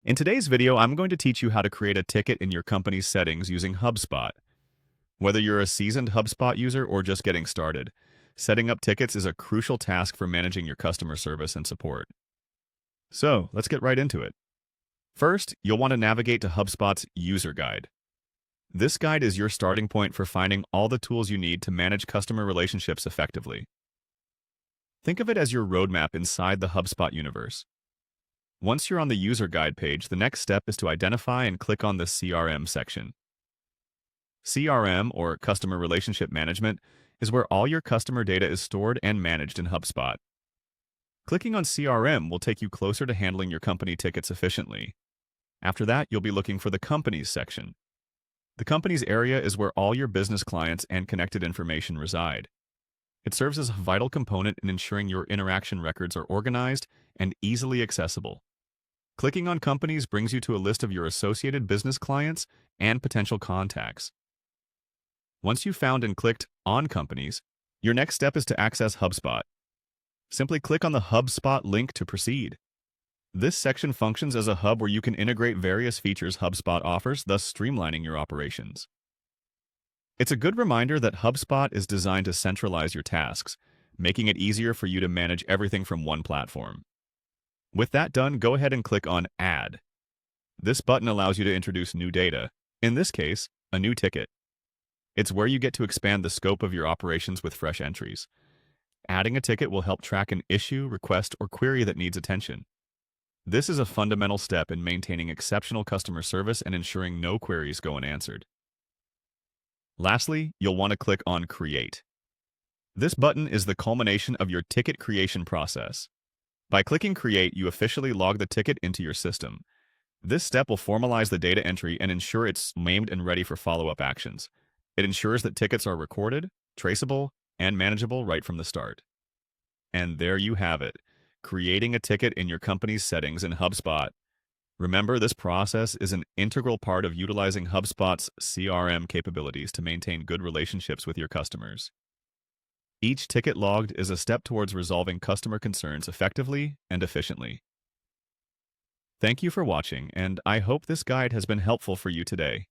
In today's video, I'm going to teach you how to create a ticket in your company's settings using Hubspot. Whether you're a seasoned Hubspot user or just getting started, setting up tickets is a crucial task for managing your customer service and support. So, let's get right into it. First, you'll want to navigate to HubSpot's User Guide. This guide is your starting point for finding all the tools you need to manage customer relationships effectively. Think of it as your roadmap inside the HubSpot universe. Once you're on the user guide page, the next step is to identify and click on the CRM section. CRM, or Customer Relationship Management, is where all your customer data is stored and managed in HubSpot. Clicking on CRM will take you closer to handling your company tickets efficiently. After that, you'll be looking for the Companies section. The Companies area is where all your business clients and connected information reside. It serves as a vital component in ensuring your interaction records are organized and easily accessible. Clicking on Companies brings you to a list of your associated business clients and potential contacts. Once you've found and clicked on Companies, your next step is to access HubSpot. Simply click on the HubSpot link to proceed. This section functions as a hub where you can integrate various features HubSpot offers, thus streamlining your operations. It's a good reminder that HubSpot is designed to centralize your tasks, making it easier for you to manage everything from one platform. With that done, go ahead and click on Add. This button allows you to introduce new data, in this case, a new ticket. It's where you get to expand the scope of your operations with fresh entries. Adding a ticket will help track an issue, request, or query that needs attention. This is a fundamental step in maintaining exceptional customer service and ensuring no queries go unanswered. Lastly, you'll want to click on Create. This button is the culmination of your ticket creation process. By clicking Create, you officially log the ticket into your system. This step will formalize the data entry and ensure it's named and ready for follow-up actions. It ensures that tickets are recorded, traceable, and manageable right from the start. And there you have it, creating a ticket in your company's settings in HubSpot. Remember, this process is an integral part of utilizing HubSpot's CRM capabilities to maintain good relationships with your customers. Each ticket logged is a step towards resolving customer concerns effectively and efficiently. Thank you for watching, and I hope this guide has been helpful for you today.